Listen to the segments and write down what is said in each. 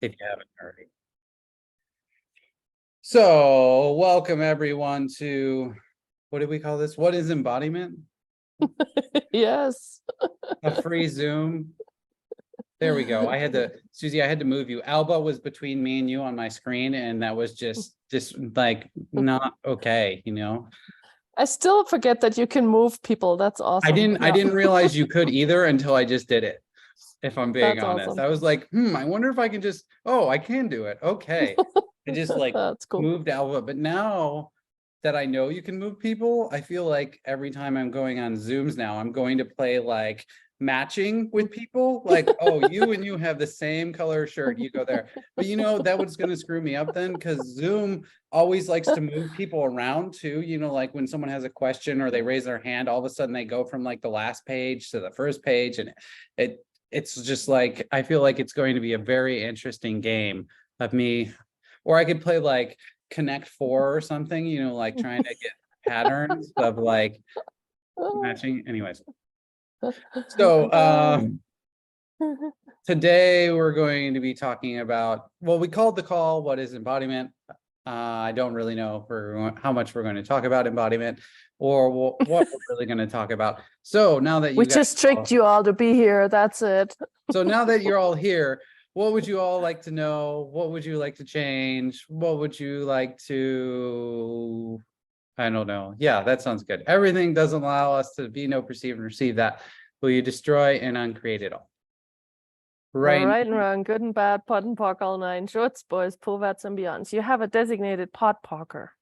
if you haven't already. So welcome everyone to, what did we call this? What is embodiment? Yes. A free Zoom. There we go. Suzy, I had to move you. Alba was between me and you on my screen, and that was just like not okay, I still forget that you can move people. That's awesome. I didn't realize you could either until I just did it. If I'm being That's honest, awesome. I was like, I wonder if I can just, I can do it. Okay. I just like That's cool. moved Alba, but now that I know you can move people, I feel like every time I'm going on Zooms now, I'm going to play like matching with people. Like, oh, you and you have the same color shirt, you go there. But that was going to screw me up then, because Zoom always likes to move people around too. Like when someone has a question or they raise their hand, all of a sudden they go from like the last page to the first page, and it's just like, I feel like it's going to be a very interesting game of me, or I could play like Connect Four or something, like trying to get patterns of like matching. Anyways, so today we're going to be talking about, well, we called the call, what is embodiment? I don't really know how much we're going to talk about embodiment or what we're really going to talk about. So now that we just tricked you all to be here. That's it. So now that you're all here, what would you all like to know? What would you like to change? What would you like to, I don't know. Yeah, that sounds good. Everything doesn't allow us to be, no, perceive, and receive that. Will you destroy and uncreate it all? Right. Right and wrong, good and bad, pot and pock, all nine shorts, boys, povats, and beyonds. You have a designated pot pocker.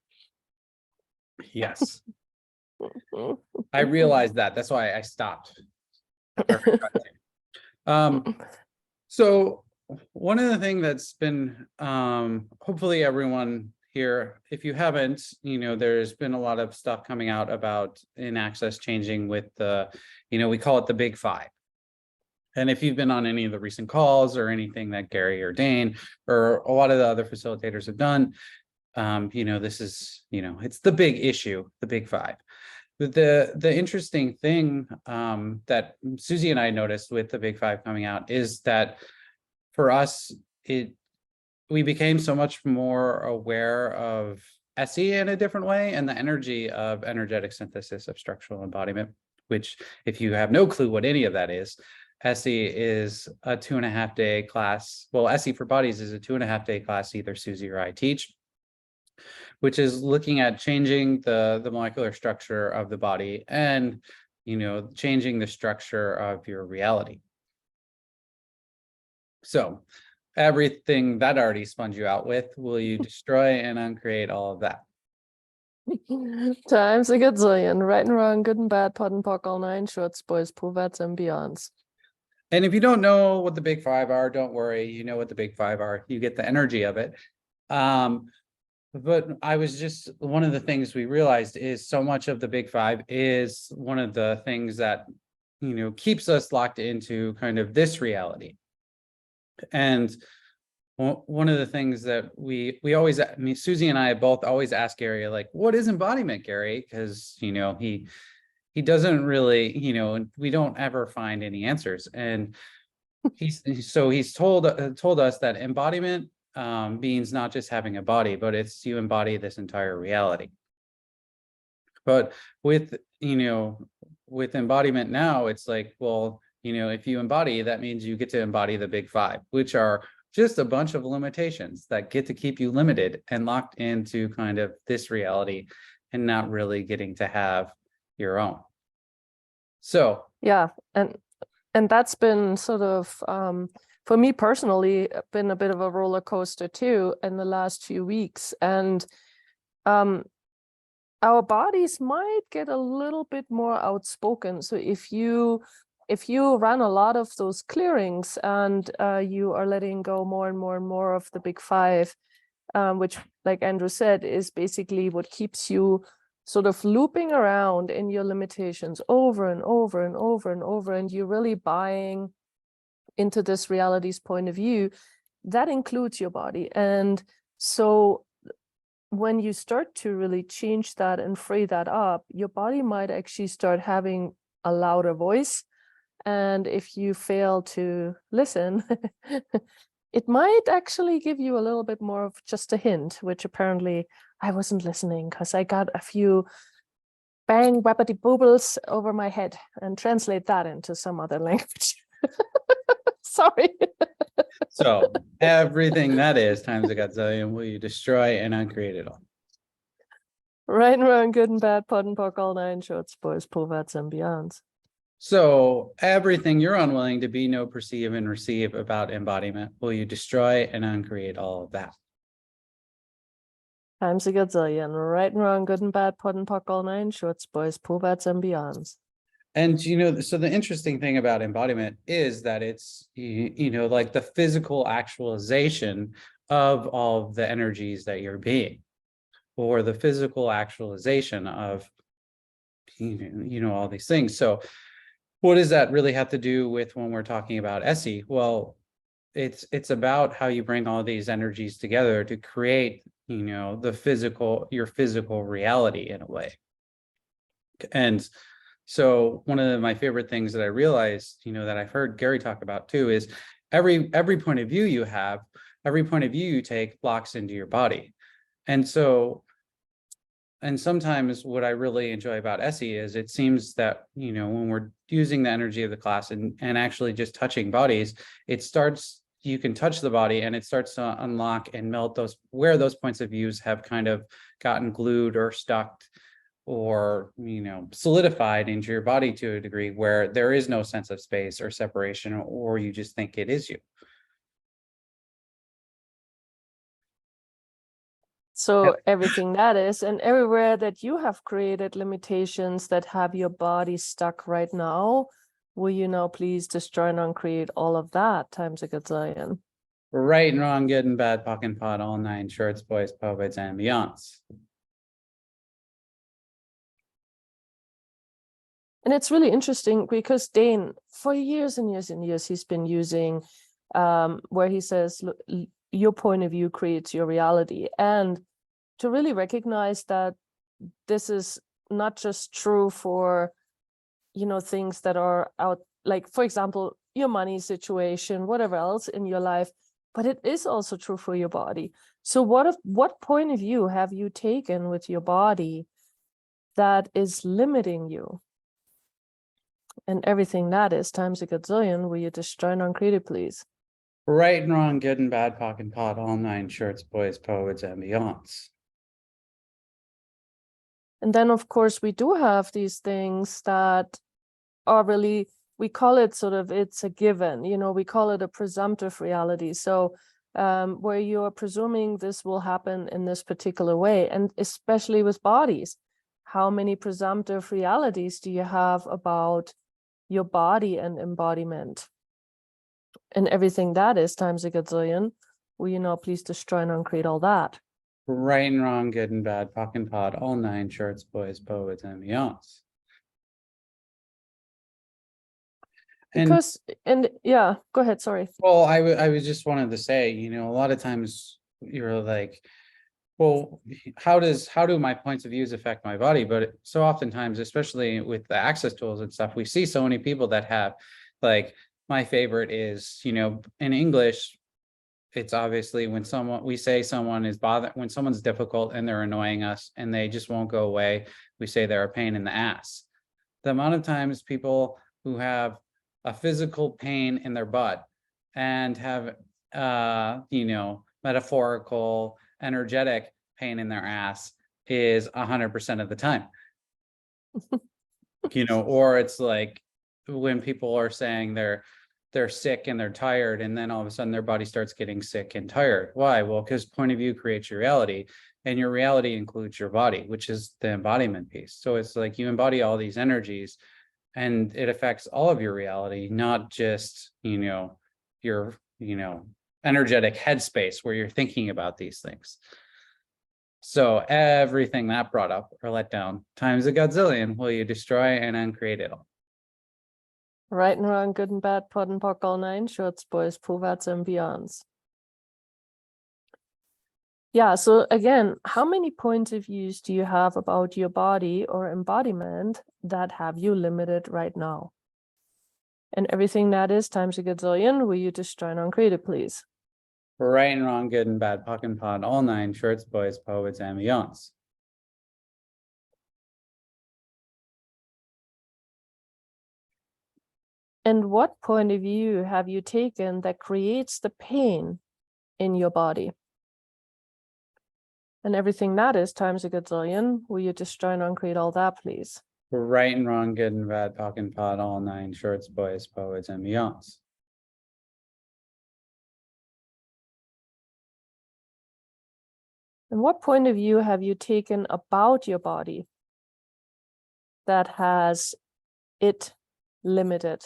Yes. I realized that. That's why I stopped. So one of the things that's been, hopefully everyone here, if you haven't, there's been a lot of stuff coming out about in-access changing with the, we call it the Big Five. And if you've been on any of the recent calls or anything that Gary or Dane or a lot of the other facilitators have done, this is, it's the big issue, the Big Five. But the interesting thing that Suzy and I noticed with the Big Five coming out is that for us, we became so much more aware of ESSE in a different way, and the energy of energetic synthesis of structural embodiment, which, if you have no clue what any of that is, ESSE is a 2.5 day class. Well, ESSE for Bodies is a 2.5 day class either Suzy or I teach, which is looking at changing the molecular structure of the body and, changing the structure of your reality. So everything that already spun you out with, will you destroy and uncreate all of that? Times a gazillion, right and wrong, good and bad, pot and pock, all nine shorts, boys, povats, and beyonds. And if you don't know what the Big Five are, don't worry. You know what the Big Five are. You get the energy of it. But I was just, one of the things we realized is so much of the Big Five is one of the things that, keeps us locked into kind of this reality. And one of the things that we always, Suzy and I both always ask Gary, like, what is embodiment, Gary? Because, he doesn't really, we don't ever find any answers. And he's told us that embodiment means not just having a body, but it's you embody this entire reality. But with embodiment now, it's like, well, if you embody, that means you get to embody the Big Five, which are just a bunch of limitations that get to keep you limited and locked into kind of this reality and not really getting to have your own. So yeah, and that's been sort of for me personally been a bit of a roller coaster too in the last few weeks. And our bodies might get a little bit more outspoken. So if you run a lot of those clearings and you are letting go more and more and more of the Big Five, which, like Andrew said, is basically what keeps you sort of looping around in your limitations over and over and over and over, and you're really buying into this reality's point of view, that includes your body. And so when you start to really change that and free that up, your body might actually start having a louder voice. And if you fail to listen, it might actually give you a little bit more of just a hint, which apparently I wasn't listening because I got a few bang wappity boobles over my head and translate that into some other language. Sorry. So everything that is times a godzillion will you destroy and uncreate it all. Right and wrong, good and bad, pot and pock, all nine shorts, boys, povats, and beyonds. So everything you're unwilling to be, know, perceive, and receive about embodiment, will you destroy and uncreate all of that? Times a gazillion. Right and wrong, good and bad, pot and pock, all nine shorts, boys, povats, and beyonds. And, so the interesting thing about embodiment is that it's, like the physical actualization of all of the energies that you're being, or the physical actualization of, all these things. So what does that really have to do with when we're talking about ESSE? Well, it's about how you bring all these energies together to create, your physical reality in a way. And so one of my favorite things that I realized, that I've heard Gary talk about too, is every point of view you have, every point of view you take locks into your body. And so, and sometimes what I really enjoy about ESSE is it seems that, when we're using the energy of the class and actually just touching bodies, you can touch the body and it starts to unlock and melt where those points of views have kind of gotten glued or stuck or, solidified into your body to a degree where there is no sense of space or separation, or you just think it is you. So everything that is, and everywhere that you have created limitations that have your body stuck right now, will you now please destroy and uncreate all of that times a gazillion? Right and wrong, good and bad, pock and pot, all nine shorts, boys, poets, and beyonds. And it's really interesting because Dane, for years and years and years, he's been using where he says, look, your point of view creates your reality. And to really recognize that this is not just true for, things that are out, like, for example, your money situation, whatever else in your life, but it is also true for your body. So what point of view have you taken with your body that is limiting you? And everything that is times a gazillion, will you destroy and uncreate it, please? Right and wrong, good and bad, pock and pot, all nine shorts, boys, poets, and beyonds. And then, of course, we do have these things that are really, we call it sort of, it's a given, we call it a presumptive reality. So where you're presuming this will happen in this particular way, and especially with bodies, how many presumptive realities do you have about your body and embodiment? And everything that is times a gazillion, will you now please destroy and uncreate all that? Right and wrong, good and bad, pock and pot, all nine shorts, boys, poets, and beyonds. Because, and yeah, go ahead, sorry. Well, I was just wanted to say, a lot of times you're like, well, how do my points of views affect my body? But so oftentimes, especially with the access tools and stuff, we see so many people that have, like, my favorite is, in English, it's obviously when we say someone is when someone's difficult and they're annoying us and they just won't go away, we say they're a pain in the ass. The amount of times people who have a physical pain in their butt and have, metaphorical, energetic pain in their ass is 100% of the time. Or it's like when people are saying they're sick and they're tired, and then all of a sudden their body starts getting sick and tired. Why? Well, because point of view creates your reality, and your reality includes your body, which is the embodiment piece. So it's like you embody all these energies and it affects all of your reality, not just, your, energetic headspace where you're thinking about these things. So everything that brought up or let down times a godzillion, will you destroy and uncreate it all? Right and wrong, good and bad, pot and pock, all nine shorts, boys, povats, and beyonds. Yeah, so again, how many points of views do you have about your body or embodiment that have you limited right now? And everything that is times a gazillion, will you destroy and uncreate it, please? Right and wrong, good and bad, puck and pod, all nine, shorts, boys, poets, and beyonds. And what point of view have you taken that creates the pain in your body? And everything that is times a gazillion. Will you destroy and uncreate all that, please? Right and wrong, good and bad, puck and pod, all nine, shorts, boys, poets, and beyonds. And what point of view have you taken about your body that has it limited?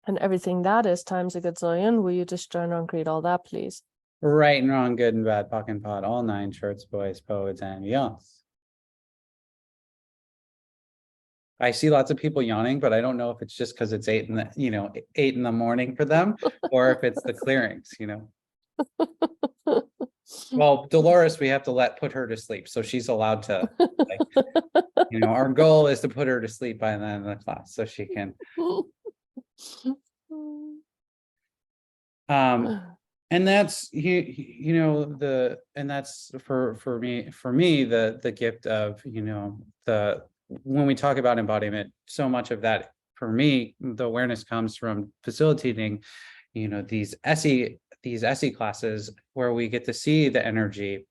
And everything that is times a gazillion. Will you destroy and uncreate all that, please? Right and wrong, good and bad, puck and pod, all nine, shorts, boys, poets, and beyonds. I see lots of people yawning, but I don't know if it's just because it's 8 in the morning for them, or if it's the clearings, Well, Dolores, we have to put her to sleep, so she's allowed to, our goal is to put her to sleep by the end of the class, so she can. And that's and that's for me the gift of when we talk about embodiment, so much of that for me, the awareness comes from facilitating these ESSE classes where we get to see the energy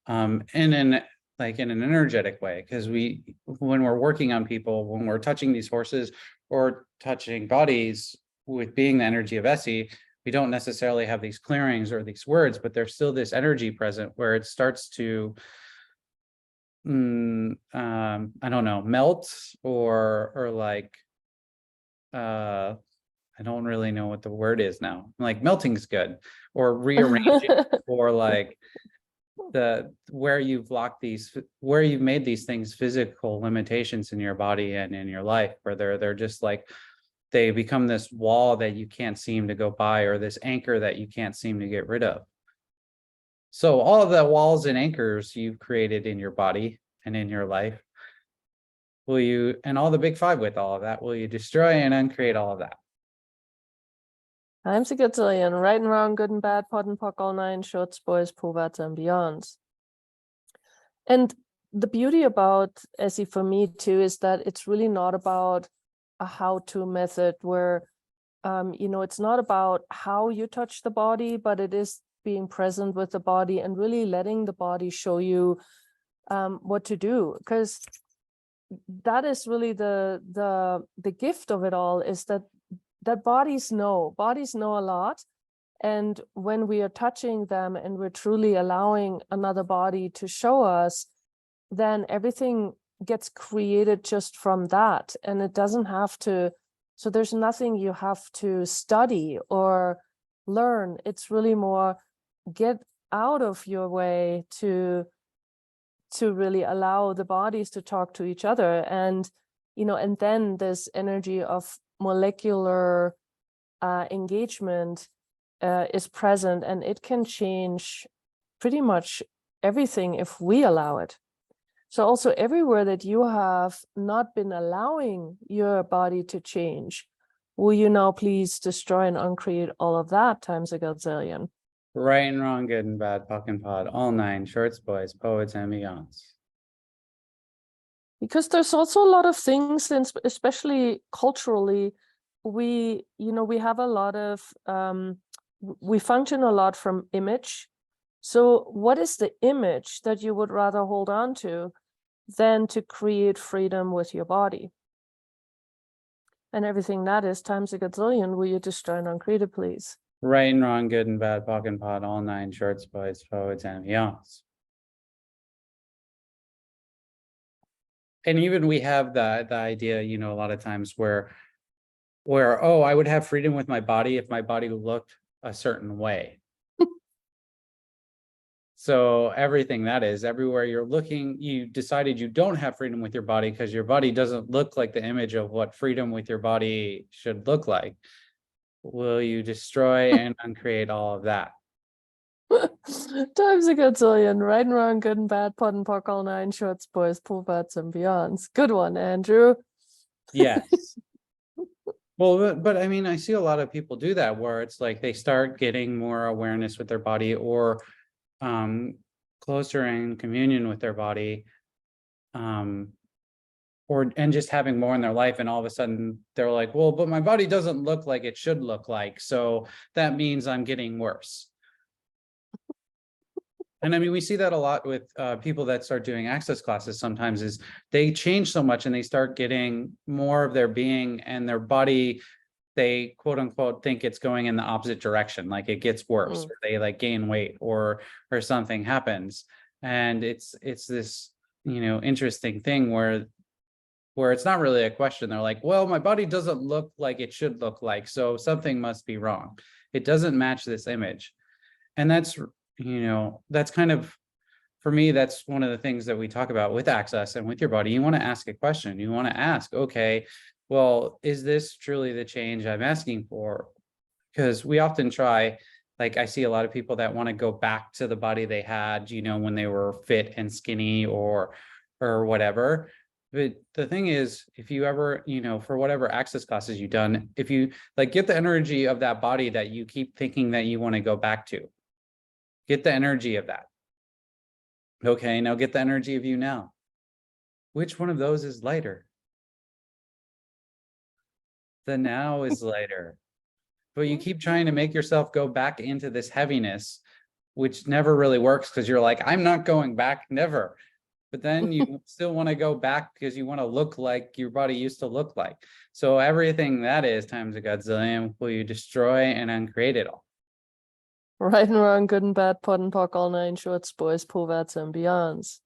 in an energetic way, because when we're working on people, when we're touching these horses or touching bodies with being the energy of ESSE, we don't necessarily have these clearings or these words, but there's still this energy present where it starts to I don't know, melt or like I don't really know what the word is now. Like melting's good, or rearranging, or like where you've made these things physical limitations in your body and in your life, where they're just like they become this wall that you can't seem to go by, or this anchor that you can't seem to get rid of. So all of the walls and anchors you've created in your body and in your life, and all the big five with all of that, will you destroy and uncreate all of that? Times a gazillion, right and wrong, good and bad, pod and pock, all nine, shorts, boys, poets, and beyonds. And the beauty about ESSE for me too is that it's really not about a how-to method where, it's not about how you touch the body, but it is being present with the body and really letting the body show you what to do. Because that is really the gift of it all, is that bodies know a lot. And when we are touching them and we're truly allowing another body to show us, then everything gets created just from that. And it doesn't have to, so there's nothing you have to study or learn. It's really more get out of your way to really allow the bodies to talk to each other. And, and then this energy of molecular engagement is present, and it can change pretty much everything if we allow it. So also everywhere that you have not been allowing your body to change, will you now please destroy and uncreate all of that times a gazillion? Right and wrong, good and bad, puck and pod, all nine, shorts, boys, poets, and beyonds. Because there's also a lot of things, and especially culturally, we have a lot of, we function a lot from image. So what is the image that you would rather hold on to than to create freedom with your body? And everything that is times a gazillion, will you destroy and uncreate it, please? Right and wrong, good and bad, puck and pod, all nine, shorts, boys, poets, and beyonds. And even we have the idea, a lot of times where oh, I would have freedom with my body if my body looked a certain way. So everything that is, everywhere you're looking, you decided you don't have freedom with your body because your body doesn't look like the image of what freedom with your body should look like. Will you destroy and uncreate all of that? Times a gazillion, right and wrong, good and bad, pod and pock, all nine, shorts, boys, poets, and beyonds. Good one, Andrew. Yes. Well, but I mean, I see a lot of people do that where it's like they start getting more awareness with their body, or closer in communion with their body, um, and just having more in their life, and all of a sudden they're like, well, but my body doesn't look like it should look like, so that means I'm getting worse. And I mean, we see that a lot with people that start doing access classes sometimes, is they change so much and they start getting more of their being, and their body, they quote unquote think it's going in the opposite direction, like it gets worse, or they like gain weight, or something happens. And it's this, interesting thing where it's not really a question. They're like, well, my body doesn't look like it should look like, so something must be wrong. It doesn't match this image. And that's kind of, for me, that's one of the things that we talk about with access and with your body. You want to ask a question. You want to ask, okay, well, is this truly the change I'm asking for? Because we often try, like I see a lot of people that want to go back to the body they had, when they were fit and skinny, or whatever. But the thing is, if you ever, for whatever access classes you've done, if you like get the energy of that body that you keep thinking that you want to go back to, get the energy of that. Okay, now get the energy of you now. Which one of those is lighter? The now is lighter. But you keep trying to make yourself go back into this heaviness, which never really works, because you're like, I'm not going back, never. But then you still want to go back because you want to look like your body used to look like. So everything that is times a godzillion will you destroy and uncreate it all. Right and wrong, good and bad, POD and POC, all nine shorts, boys, povats, and beyonds.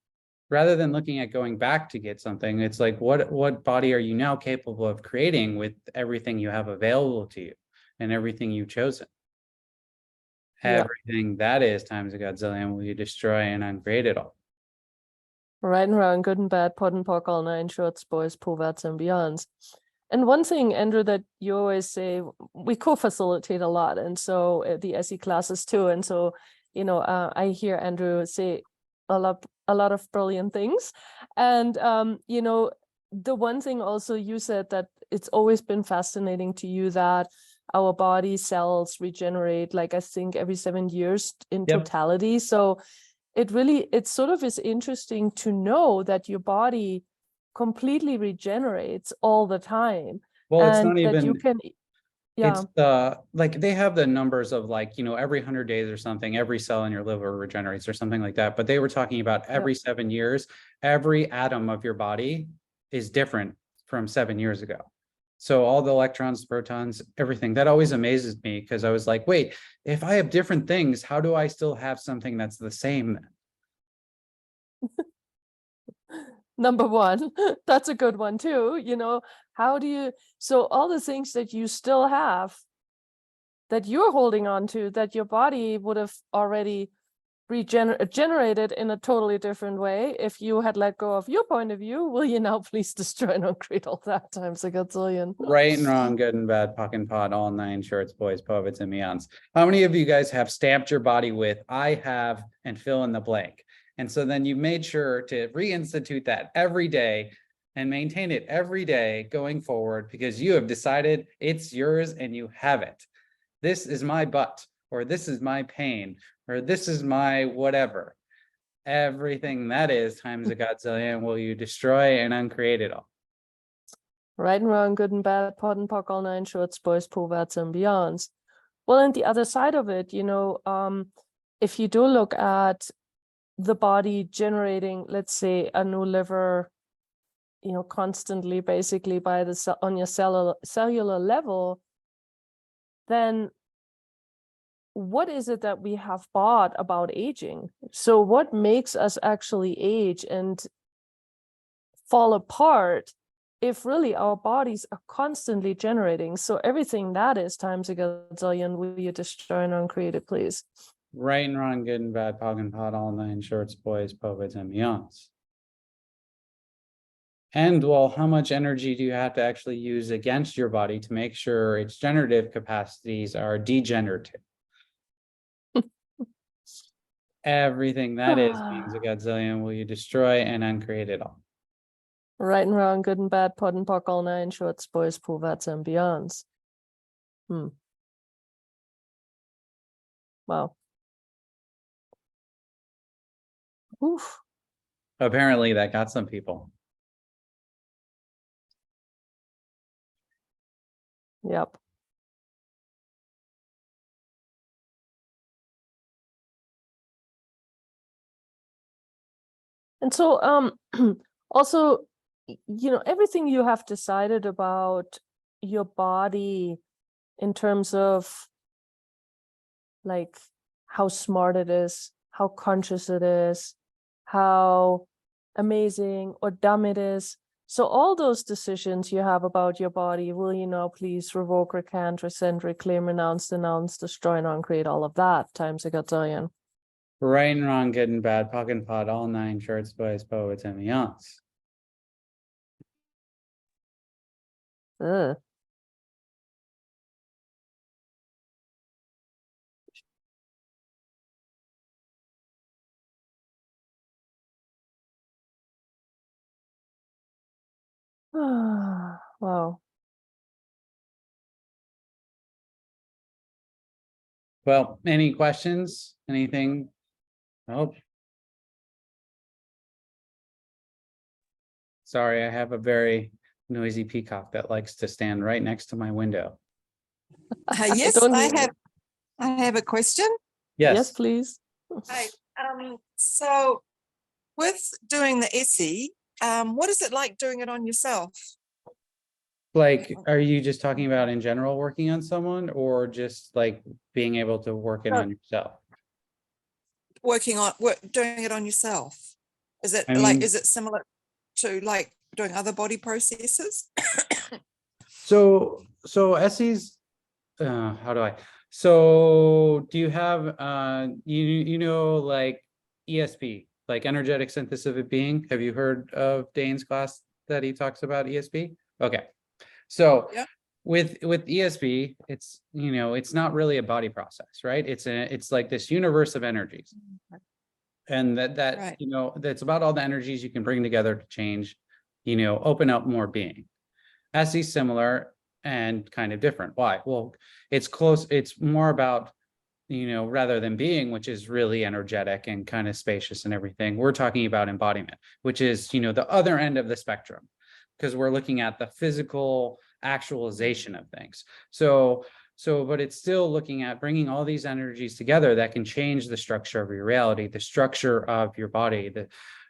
Rather than looking at going back to get something, it's like, what body are you now capable of creating with everything you have available to you and everything you've chosen? Yeah. Everything that is times a godzillion will you destroy and uncreate it all. Right and wrong, good and bad, POD and POC, all nine shorts, boys, povats, and beyonds. And one thing, Andrew, that you always say, we co-facilitate a lot, and so the ESSE classes too. And so, I hear Andrew say a lot of brilliant things. And the one thing also you said, that it's always been fascinating to you that our body cells regenerate, like I think every 7 years in totality. So it sort of is interesting to know that your body completely regenerates all the time. Well, it's not that you even, can, it's like they have the numbers of like, every 100 days or something, every cell in your liver regenerates or something like that. But they were talking about every 7 years, every atom of your body is different from 7 years ago. So all the electrons, protons, everything, that always amazes me, because I was like, wait, if I have different things, how do I still have something that's the same? Number one, that's a good one too. How do you, so all the things that you still have, that you're holding on to, that your body would have already generated in a totally different way if you had let go of your point of view, will you now please destroy and uncreate all that times a gazillion? Right and wrong, good and bad, puck and pod, all nine shorts, boys, poets, and meons. How many of you guys have stamped your body with I have and fill in the blank? And so then you made sure to reinstitute that every day and maintain it every day going forward, because you have decided it's yours and you have it. This is my butt, or this is my pain, or this is my whatever. Everything that is times a godzillion will you destroy and uncreate it all. Right and wrong, good and bad, POD and POC, all nine shorts, boys, povats, and beyonds. Well, and the other side of it, if you do look at the body generating, let's say, a new liver, constantly, basically by on your cellular level, then what is it that we have bought about aging? So what makes us actually age and fall apart if really our bodies are constantly generating? So everything that is times a gazillion, will you destroy and uncreate it, please? Right and wrong, good and bad, pog and pod, all nine shorts, boys, poets, and beyonds. And well, how much energy do you have to actually use against your body to make sure its generative capacities are degenerative? Everything that is means a godzillion will you destroy and uncreate it all. Right and wrong, good and bad, pod and pock, all nine shorts, boys, poverts, and beyonds. Wow. Oof. Apparently that got some people. Yep. And so also, you know, everything you have decided about your body in terms of like how smart it is, how conscious it is, how amazing or dumb it is. So all those decisions you have about your body, will you now please revoke, recant, rescind, reclaim, renounce, denounce, destroy, and uncreate, all of that times a gazillion. Right and wrong, good and bad, pock and pod, all nine shorts, boys, poets, and beyonds. Ugh. Wow. Well, any questions? Anything? Oh. Sorry, I have a very noisy peacock that likes to stand right next to my window. Yes, Don't I have a question. Yes, Yes, please. Hey, so with doing the ESSE, what is it like doing it on yourself? like, are you just talking about in general working on someone or just like being able to work it on yourself? Doing it on yourself. Is it I mean, is it similar to like doing other body processes? so ESSE's, how do I? So do you have, you know, like ESP, like energetic synthesis of being? Have you heard of Dane's class that he talks about ESP? Okay. So Yeah. with ESP, it's, you know, it's not really a body process, right? It's like this universe of energies. And that Right. you know, that's about all the energies you can bring together to change, you know, open up more being. ESSE similar and kind of different. Why? Well, it's close, it's more about, you know, rather than being, which is really energetic and kind of spacious and everything, we're talking about embodiment, which is, you know, the other end of the spectrum, because we're looking at the physical actualization of things. But it's still looking at bringing all these energies together that can change the structure of your reality, the structure of your body,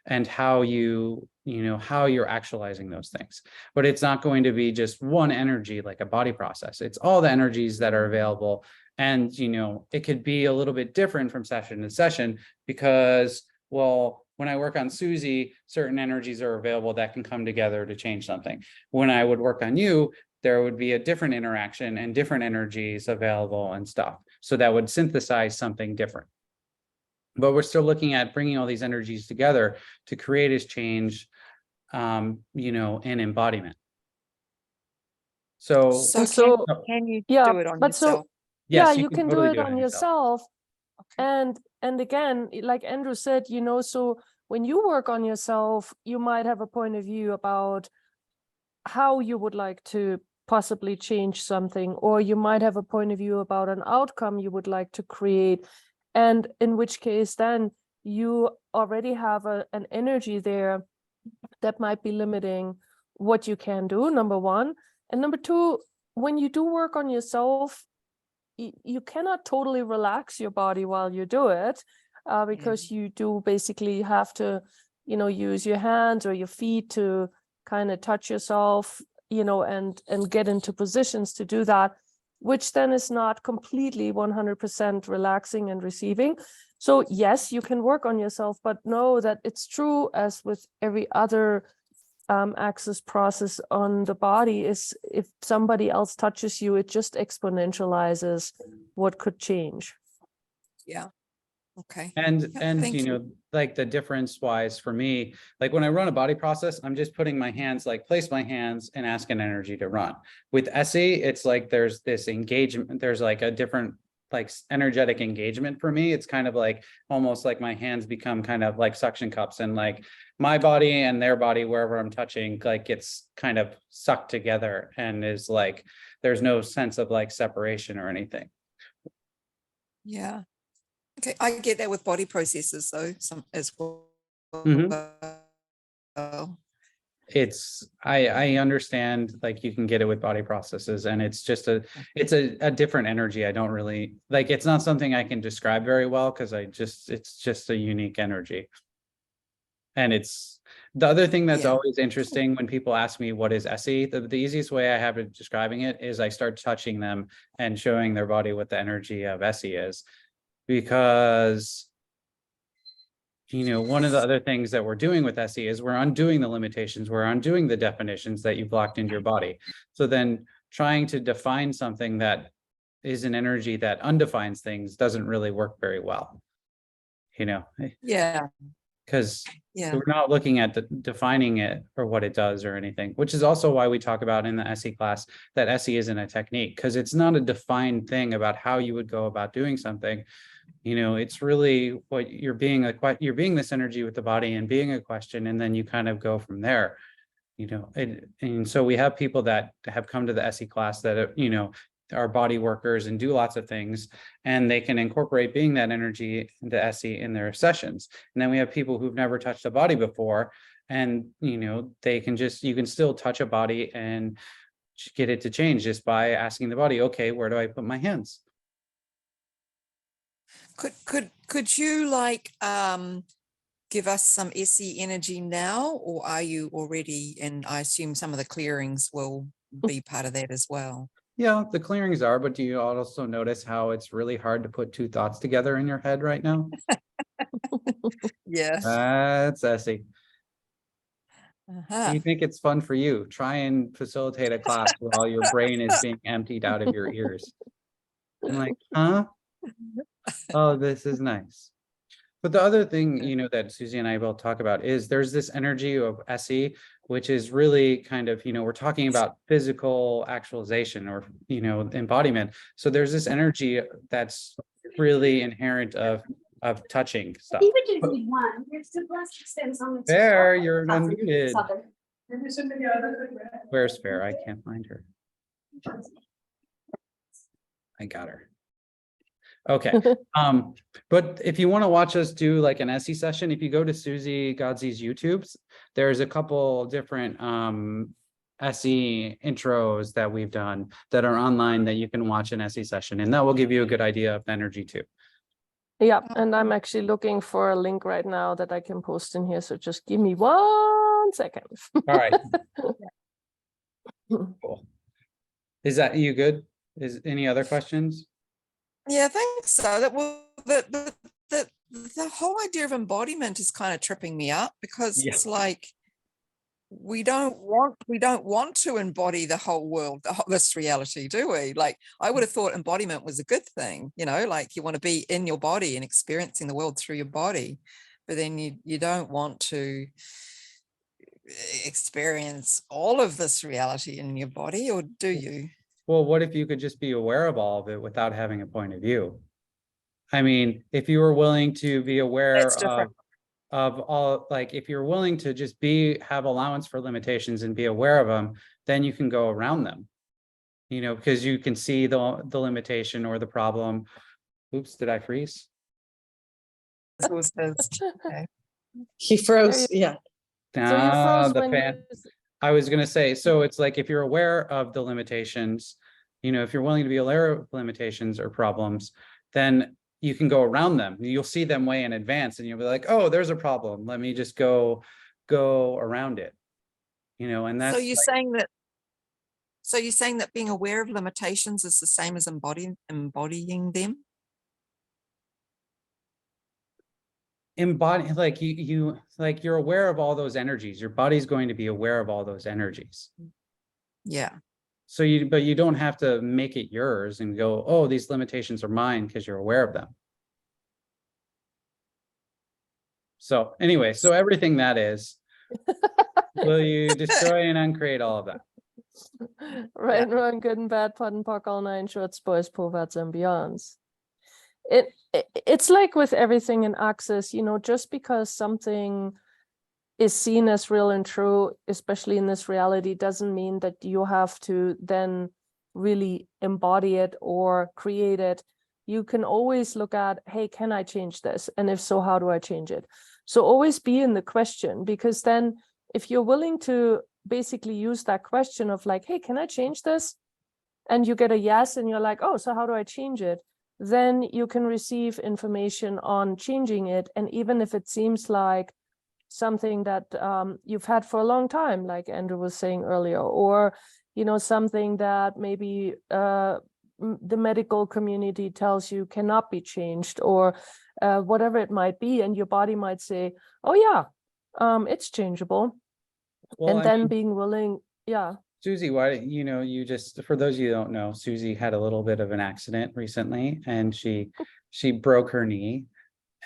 and how you know, how you're actualizing those things. But it's not going to be just one energy like a body process. It's all the energies that are available. And, you know, it could be a little bit different from session to session because, well, when I work on Suzy, certain energies are available that can come together to change something. When I would work on you, there would be a different interaction and different energies available and stuff. So that would synthesize something different. But we're still looking at bringing all these energies together to create this change, you know, in embodiment. So Can you yeah, do it on but yourself? yeah, yes, you can do totally it on yourself. Okay. And again, like Andrew said, you know, so when you work on yourself, you might have a point of view about how you would like to possibly change something, or you might have a point of view about an outcome you would like to create. And in which case, then you already have an energy there that might be limiting what you can do, number one. And number two, when you do work on yourself, you cannot totally relax your body while you do it, because you do basically have to, you know, use your hands or your feet to kind of touch yourself, you know, and get into positions to do that, which then is not completely 100% relaxing and receiving. So yes, you can work on yourself, but know that it's true, as with every other access process on the body, is if somebody else touches you, it just exponentializes what could change. Yeah. Okay. And Thank you know, like the difference wise for me, like when I run a body process, I'm just putting my hands, like place my hands and ask an energy to run. With ESSE, it's like there's this engagement, there's like a different like energetic engagement for me. It's kind of like almost like my hands become kind of like suction cups, and like my body and their body, wherever I'm touching, like gets kind of sucked together, and is like there's no sense of like separation or anything. Yeah. Okay, I get that with body processes though, some as well. It's I understand, like you can get it with body processes, and it's just it's a different energy. I don't really like, it's not something I can describe very well because it's just a unique energy. And it's the other thing that's Yeah. always interesting when people ask me what is ESSE, the easiest way I have of describing it is I start touching them and showing their body what the energy of ESSE is. Because one of the other things that we're doing with ESSE is we're undoing the limitations, we're undoing the definitions that you've locked into your body. So then trying to define something that is an energy that undefines things doesn't really work very well. Yeah. Because Yeah. we're not looking at defining it or what it does or anything, which is also why we talk about in the ESSE class that ESSE isn't a technique, because it's not a defined thing about how you would go about doing something. It's really what you're being this energy with the body and being a question, and then you kind of go from there. And so we have people that have come to the ESSE class that are body workers and do lots of things, and they can incorporate being that energy into ESSE in their sessions. And then we have people who've never touched a body before, and they can you can still touch a body and get it to change just by asking the body, okay, where do I put my hands? Could you like give us some ESSE energy now, or are you already? And I assume some of the clearings will be part of that as well. Yeah, the clearings are, but do you also notice how it's really hard to put two thoughts together in your head right now? Yeah. That's ESSE. Uh-huh. You think it's fun for you? Try and facilitate a class while your brain is being emptied out of your ears. I'm like, huh? Oh, this is nice. But the other thing, that Suzy and I both talk about is there's this energy of ESSE, which is really kind of, we're talking about physical actualization or, embodiment. So there's this energy that's really inherent of touching stuff. Fair, you're unmuted. Where's Fair? I can't find her. I got her. Okay. But if you want to watch us do like an ESSE session, if you go to Suzy Godsey's YouTubes, there's a couple different ESSE intros that we've done that are online that you can watch an ESSE session, and that will give you a good idea of the energy too. Yeah, and I'm actually looking for a link right now that I can post in here. So just give me 1 second. All right. Cool. Is that you good? Is any other questions? Yeah, I think so. That will the whole idea of embodiment is kind of tripping me up, because it's like we don't want to embody the whole world, this reality, do we? Like, I would have thought embodiment was a good thing, like you want to be in your body and experiencing the world through your body, but then you don't want to experience all of this reality in your body, or do you? Well, what if you could just be aware of all of it without having a point of view? I mean, if you were willing to be aware of all, like if you're willing to just have allowance for limitations and be aware of them, then you can go around them, because you can see the limitation or the problem. Oops, did I freeze? Okay. He froze. Yeah. So you froze The when fan. I was going to say, so it's like if you're aware of the limitations, if you're willing to be aware of limitations or problems, then you can go around them. You'll see them way in advance, and you'll be like, oh, there's a problem. Let me just go around it. And that's So you're saying that being aware of limitations is the same as embodying them? Embody, like you're aware of all those energies. Your body's going to be aware of all those energies. Yeah. So but you don't have to make it yours and go, oh, these limitations are mine, because you're aware of them. So anyway, so everything that is, will you destroy and uncreate all of that? Right and wrong, good and bad, POD and POC, all 9 shorts, boys, perverts, and beyonds. It's like with everything in Access, you know, just because something is seen as real and true, especially in this reality, doesn't mean that you have to then really embody it or create it. You can always look at, hey, can I change this? And if so, how do I change it? So always be in the question, because then if you're willing to basically use that question of like, hey, can I change this? And you get a yes, and you're like, oh, so how do I change it? Then you can receive information on changing it. And even if it seems like something that you've had for a long time, like Andrew was saying earlier, or, you know, something that maybe the medical community tells you cannot be changed, or whatever it might be, and your body might say, oh yeah, it's changeable. Well, And then being willing, yeah. Suzy, why, you just, for those of you who don't know, Suzy had a little bit of an accident recently, and she broke her knee.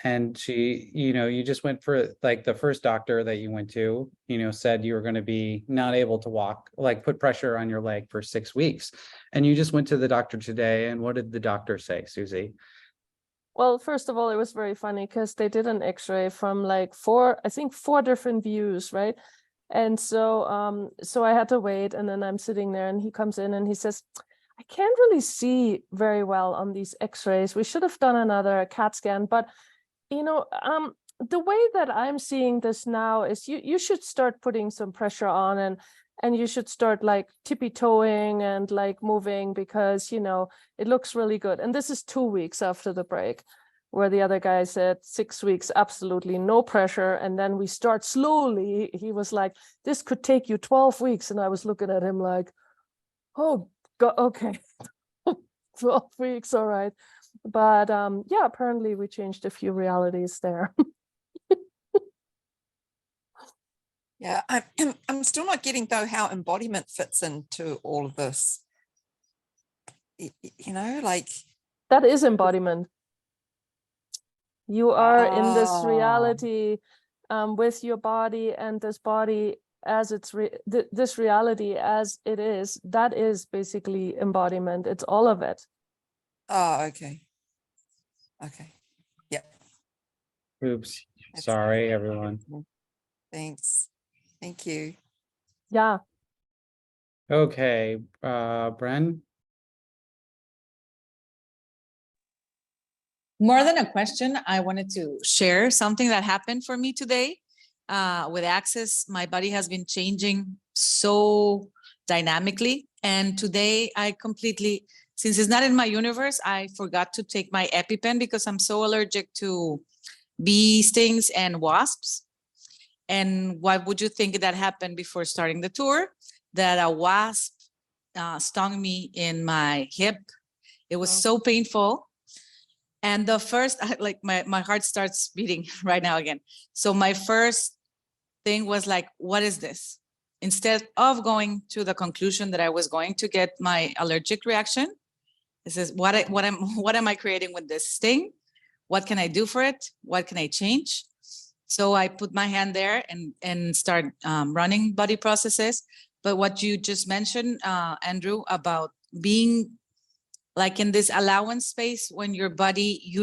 And she, you just went for, like, the first doctor that you went to, said you were going to be not able to walk, like put pressure on your leg for 6 weeks. And you just went to the doctor today. And what did the doctor say, Suzy? Well, first of all, it was very funny because they did an x-ray from like four different views, right? And so so I had to wait, and then I'm sitting there, and he comes in and he says, I can't really see very well on these x-rays. We should have done another CAT scan, but the way that I'm seeing this now is you should start putting some pressure on, and you should start like tippy-toeing and like moving, because it looks really good. And this is 2 weeks after the break, where the other guy said 6 weeks, absolutely no pressure. And then we start slowly. He was like, this could take you 12 weeks. And I was looking at him like, oh God, okay. 12 weeks, all right. But yeah, apparently we changed a few realities there. Yeah, I'm still not getting though how embodiment fits into all of this. Like that is embodiment. You are in this reality with your body, and this body as it's this reality as it is. That is basically embodiment. It's all of it. Oh, okay. Okay. Yep. Oops. Sorry, everyone. Thanks. Thank you. Yeah. Okay, Bren. More than a question, I wanted to share something that happened for me today. With Access, my body has been changing so dynamically. And today I completely, since it's not in my universe, I forgot to take my EpiPen because I'm so allergic to bee stings and wasps. And why would you think that happened before starting the tour? That a wasp stung me in my hip. It was so painful. And the first, like my heart starts beating right now again. So my first thing was like, what is this? Instead of going to the conclusion that I was going to get my allergic reaction, this is what am I creating with this sting? What can I do for it? What can I change? So I put my hand there and start running body processes. But what you just mentioned, Andrew, about being like in this allowance space when your body,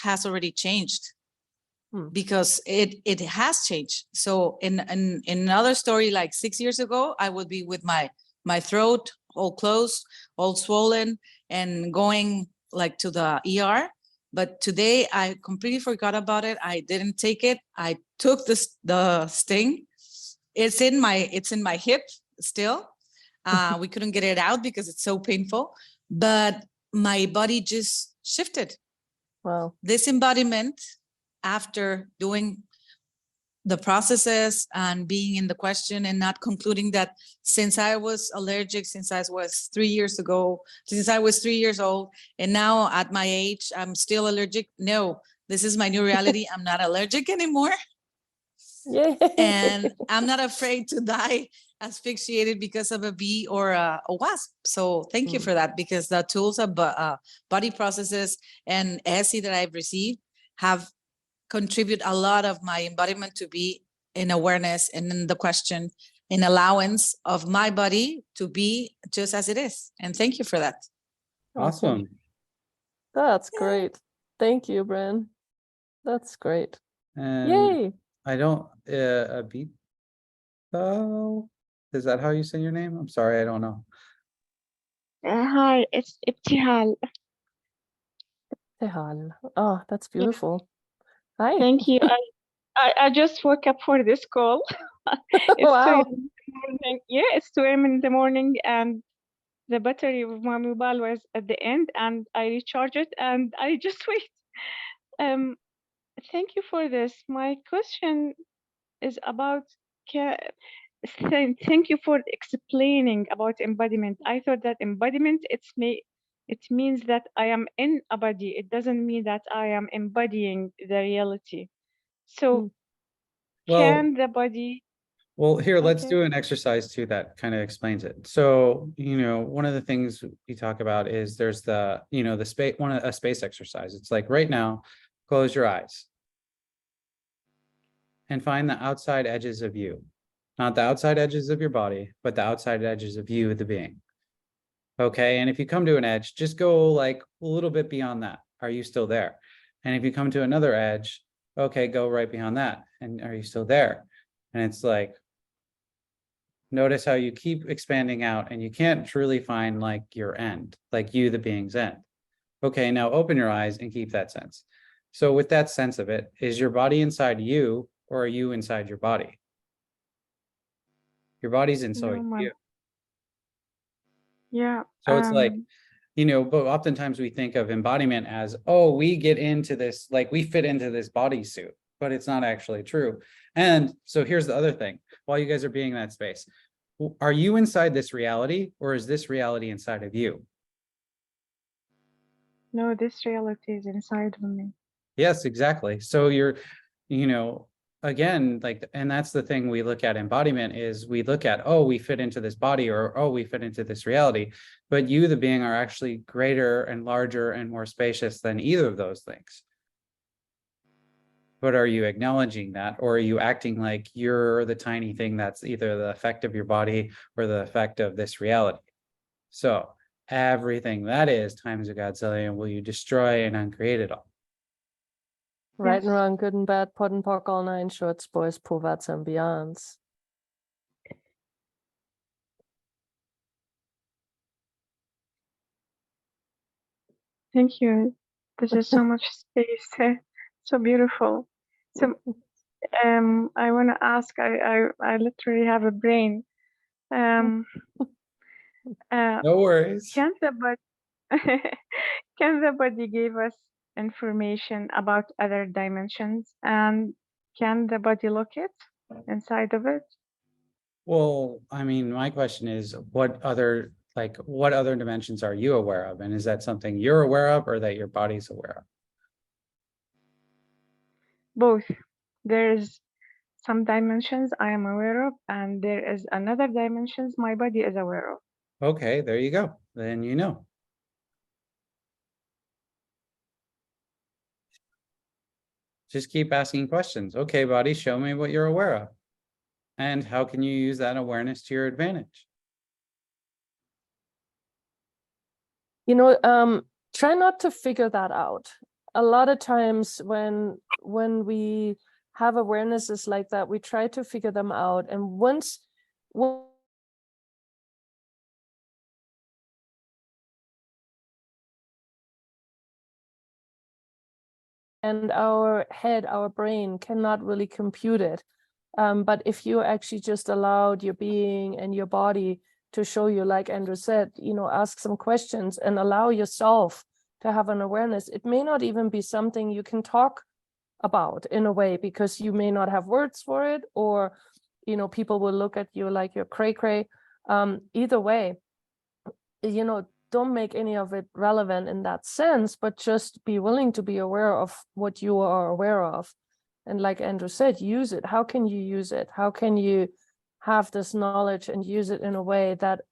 has already changed because it has changed. So in another story, like 6 years ago, I would be with my throat all closed, all swollen, and going like to the ER. But today I completely forgot about it. I didn't take it. I took the sting. It's in my hip still. We couldn't get it out because it's so painful. But my body just shifted. Wow. This embodiment, after doing the processes and being in the question and not concluding that since I was allergic, since I was 3 years old, and now at my age, I'm still allergic. No, this is my new reality. I'm not allergic anymore. Yay. And I'm not afraid to die asphyxiated because of a bee or a wasp. So thank you for that, because the tools of body processes and ESSE that I've received have contribute a lot of my embodiment to be in awareness and in the question, in allowance of my body to be just as it is. And thank you for that. Awesome. That's great. Thank you, Bren. That's great. And Yay. I don't, Abito, is that how you say your name? I'm sorry, I don't know. Hi, it's Ibtihal. Tehal. Oh, that's Yeah. beautiful. Hi. Thank you. I just woke up for this call. It's 2 Wow. a.m. in the morning. Yeah, it's 2 a.m. in the morning, and the battery of my mobile was at the end, and I recharged it, and I just wait. Thank you for this. My question is about thank you for explaining about embodiment. I thought that embodiment it means that I am in a body. It doesn't mean that I am embodying the reality. So Mm. Well, can the body well, here, let's okay. do an exercise too that kind of explains it. So, one of the things we talk about is there's the, the space, a space exercise. It's like right now, close your eyes and find the outside edges of you, not the outside edges of your body, but the outside edges of you, the being. Okay. And if you come to an edge, just go like a little bit beyond that. Are you still there? And if you come to another edge, okay, go right beyond that. And are you still there? And it's like, notice how you keep expanding out and you can't truly find like your end, like you, the being's end. Okay, now open your eyes and keep that sense. So with that sense of it, is your body inside you or are you inside your body? Your body's inside No, you. yeah. So it's like, but oftentimes we think of embodiment as, oh, we get into this, like we fit into this bodysuit, but it's not actually true. And so here's the other thing, while you guys are being in that space, are you inside this reality or is this reality inside of you? No, this reality is inside of me. Yes, exactly. So you're, again, like, and that's the thing we look at embodiment is we look at, oh, we fit into this body or, oh, we fit into this reality, but you, the being, are actually greater and larger and more spacious than either of those things. But are you acknowledging that, or are you acting like you're the tiny thing that's either the effect of your body or the effect of this reality? So everything that is times a Godzillion will you destroy and uncreate it all. Right and Yes. wrong, good and bad, pot and pock, all nine shorts, boys, povats and beyonds. Thank you. This is so much space. So beautiful. So I want to ask. I literally have a brain. Um, No worries. can the body can the body give us information about other dimensions, and can the body look it inside of it? Well, I mean, my question is, what other dimensions are you aware of? And is that something you're aware of or that your body's aware of? Both. There's some dimensions I am aware of, and there is another dimensions my body is aware of. Okay, there you go. Then you know. Just keep asking questions. Okay, body, show me what you're aware of. And how can you use that awareness to your advantage? Try not to figure that out. A lot of times when we have awarenesses like that, we try to figure them out. And once and our head, our brain cannot really compute it. But if you actually just allowed your being and your body to show you, like Andrew said, ask some questions and allow yourself to have an awareness. It may not even be something you can talk about in a way, because you may not have words for it, or, people will look at you like you're cray-cray. Either way, don't make any of it relevant in that sense, but just be willing to be aware of what you are aware of. And like Andrew said, use it. How can you use it? How can you have this knowledge and use it in a way that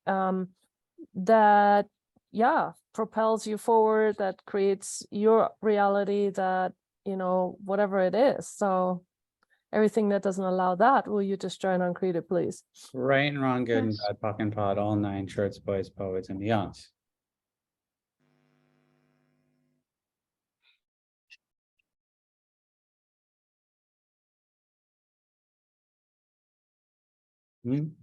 propels you forward, that creates your reality, that whatever it is. So everything that doesn't allow that, will you just try and uncreate it, please? Right and wrong, good and Yes. bad, pock and pod, all nine shorts, boys, poets, and beyonds. Mhm.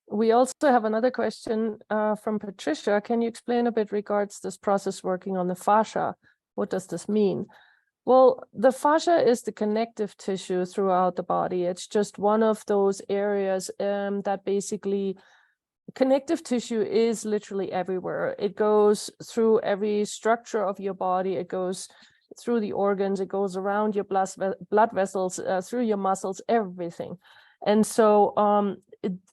We also have another question from Patricia. Can you explain a bit regards this process working on the fascia? What does this mean? Well, the fascia is the connective tissue throughout the body. It's just one of those areas that basically connective tissue is literally everywhere. It goes through every structure of your body. It goes through the organs. It goes around your blood vessels, through your muscles, everything. And so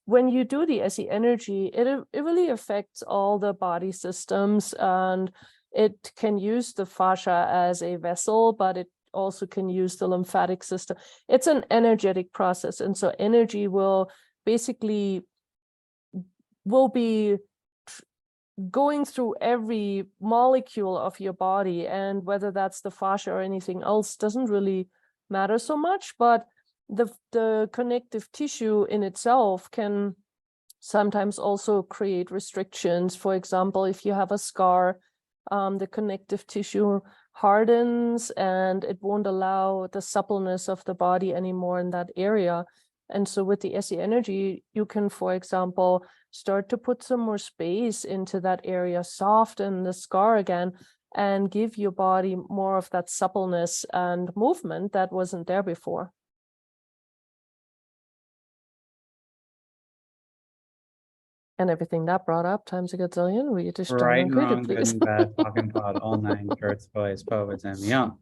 when you do the ESSE energy, it really affects all the body systems, and it can use the fascia as a vessel, but it also can use the lymphatic system. It's an energetic process. And so energy will basically be going through every molecule of your body, and whether that's the fascia or anything else doesn't really matter so much, but the connective tissue in itself can sometimes also create restrictions. For example, if you have a scar, the connective tissue hardens and it won't allow the suppleness of the body anymore in that area. And so with the ESSE energy, you can, for example, start to put some more space into that area, soften the scar again, and give your body more of that suppleness and movement that wasn't there before. And everything that brought up times a gazillion, will you just join Right on and credit, wrong, good please? and bad, talk and pod, all nine shorts, boys, poets, and beyond.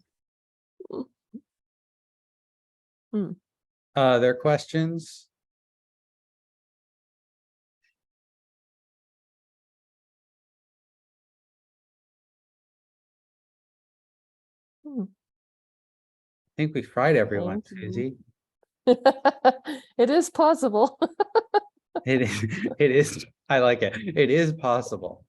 Hmm. Their questions? Hmm. I think we fried everyone, Thank you. Susie. It is possible. It is, it is, I like it. It is possible.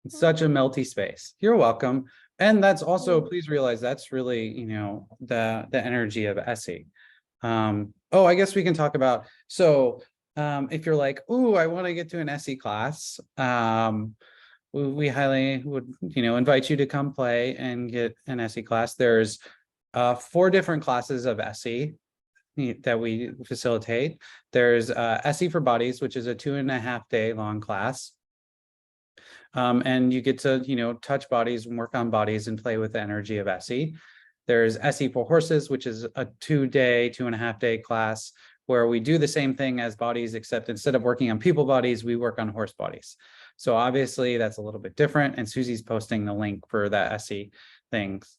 It's such a melty space. You're welcome. And that's also, please realize that's really, you know, the energy of ESSE. Oh, I guess we can talk about, so if you're like, ooh, I want to get to an ESSE class, we highly would, you know, invite you to come play and get an ESSE class. There's 4 different classes of ESSE that we facilitate. There's ESSE for Bodies, which is a 2.5-day long class. And you get to, you know, touch bodies and work on bodies and play with the energy of ESSE. There's ESSE for Horses, which is a 2-day, 2.5-day class where we do the same thing as bodies, except instead of working on people bodies, we work on horse bodies. So obviously that's a little bit different. And Suzy's posting the link for that ESSE things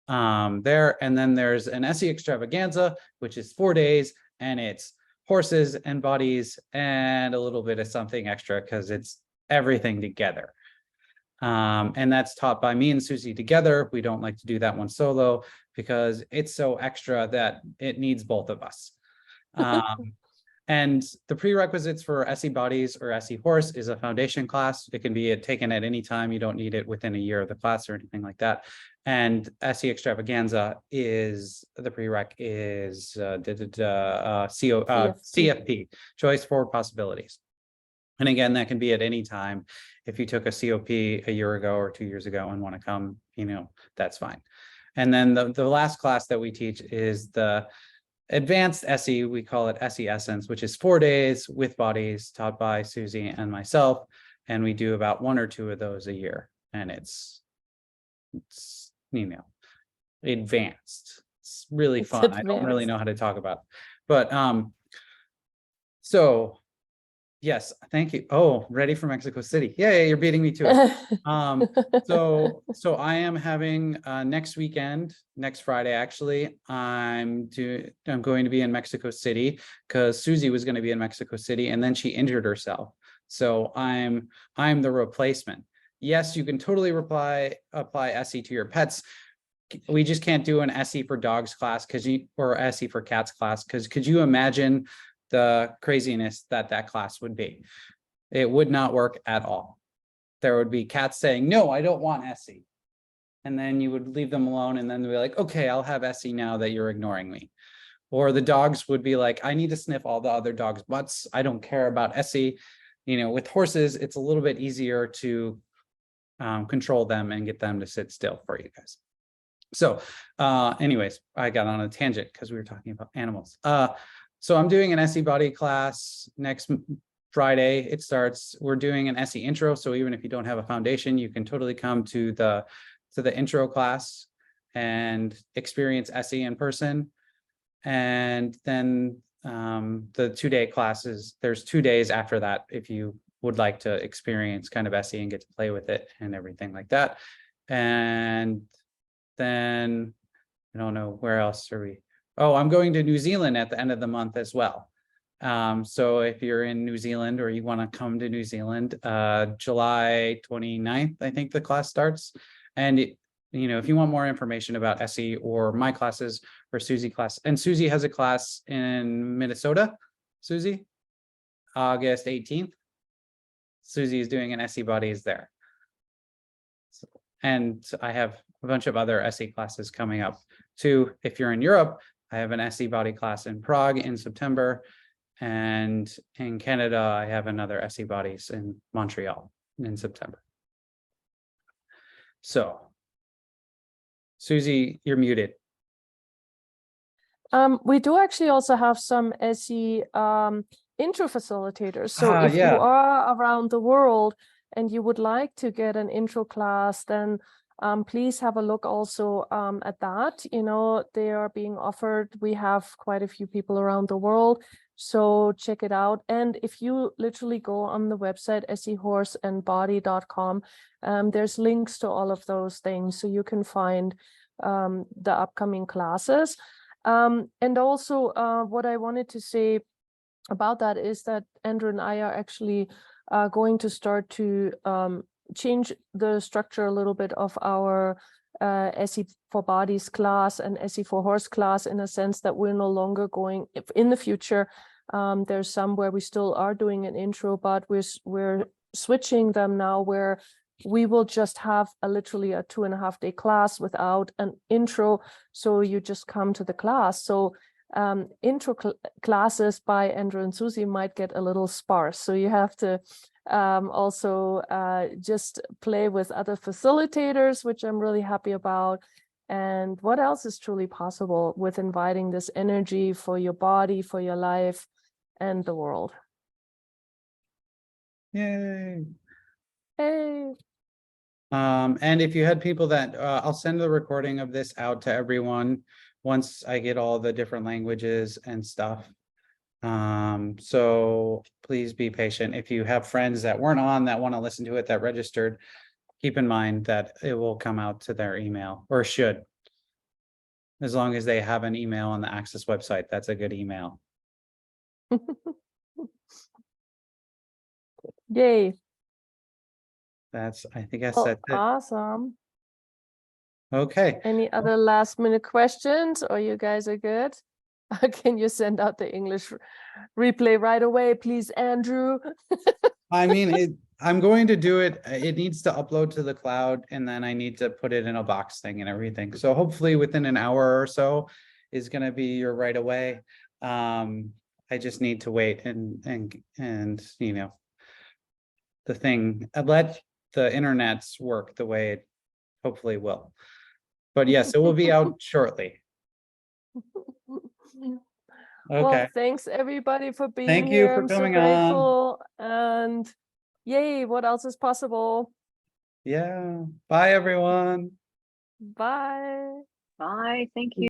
there. And then there's an ESSE extravaganza, which is 4 days, and it's horses and bodies and a little bit of something extra because it's everything together. And that's taught by me and Suzy together. We don't like to do that one solo because it's so extra that it needs both of us. And the prerequisites for ESSE Bodies or ESSE Horse is a foundation class. It can be taken at any time. You don't need it within a year of the class or anything like that. And ESSE Extravaganza is, the prereq is CFP, Choice for Possibilities. And again, that can be at any time. If you took a COP a year ago or 2 years ago and want to come, you know, that's fine. And then the last class that we teach is the advanced ESSE, we call it ESSE Essence, which is 4 days with bodies taught by Suzy and myself. And we do about 1 or 2 of those a year. And it's you know, advanced. It's really fun. I don't really know how to talk about it. But so yes, thank you. Oh, ready for Mexico City. Yeah, you're beating me to it. So I am having next weekend, next Friday, actually, I'm going to be in Mexico City because Suzy was going to be in Mexico City and then she injured herself. So I'm the replacement. Yes, you can totally apply ESSE to your pets. We just can't do an ESSE for dogs class or ESSE for cats class, because could you imagine the craziness that class would be? It would not work at all. There would be cats saying, no, I don't want ESSE. And then you would leave them alone and then be like, okay, I'll have ESSE now that you're ignoring me. Or the dogs would be like, I need to sniff all the other dogs' butts. I don't care about ESSE. You know, with horses, it's a little bit easier to control them and get them to sit still for you guys. So anyways, I got on a tangent because we were talking about animals. So I'm doing an ESSE body class next Friday. It starts. We're doing an ESSE intro. So even if you don't have a foundation, you can totally come to the intro class and experience ESSE in person. And then the 2-day classes, there's 2 days after that if you would like to experience kind of ESSE and get to play with it and everything like that. And then I don't know, where else are we? Oh, I'm going to New Zealand at the end of the month as well. So if you're in New Zealand or you want to come to New Zealand, July 29th, I think the class starts. And you know, if you want more information about ESSE or my classes or Suzy class, and Suzy has a class in Minnesota, Suzy, August 18th. Suzy is doing an ESSE Bodies there. So, and I have a bunch of other ESSE classes coming up too. If you're in Europe, I have an ESSE body class in Prague in September. And in Canada, I have another ESSE Bodies in Montreal in September. So, Suzy, you're muted. We do actually also have some ESSE intro facilitators. So if yeah. you are around the world and you would like to get an intro class, then please have a look also at that. You know, they are being offered. We have quite a few people around the world. So check it out. And if you literally go on the website, essehorseandbody.com, there's links to all of those things. So you can find the upcoming classes. And also what I wanted to say about that is that Andrew and I are actually going to start to change the structure a little bit of our ESSE for Bodies class and ESSE for Horse class, in a sense that we're no longer going, if in the future, there's some where we still are doing an intro, but we're switching them now where we will just have literally a 2.5-day class without an intro. So you just come to the class. So intro classes by Andrew and Suzy might get a little sparse. So you have to also just play with other facilitators, which I'm really happy about. And what else is truly possible with inviting this energy for your body, for your life, and the world. Yay. Hey. And if you had people that I'll send the recording of this out to everyone once I get all the different languages and stuff. So please be patient. If you have friends that weren't on that want to listen to it, that registered, keep in mind that it will come out to their email, or should. As long as they have an email on the Access website, that's a good email. Yay. I think I Well, said it. awesome. Okay. Any other last minute questions, or you guys are good? Can you send out the English replay right away, please, Andrew? I mean, I'm going to do it. It needs to upload to the cloud, and then I need to put it in a box thing and everything. So hopefully within an hour or so is going to be your right away. I just need to wait and you know, the thing, let the internets work the way it hopefully will. But yes, it will be out shortly. Okay. Well, thanks everybody for being Thank here. you for I'm coming so on. grateful. And yay, what else is possible? Yeah. Bye, everyone. Bye. Bye. Thank you.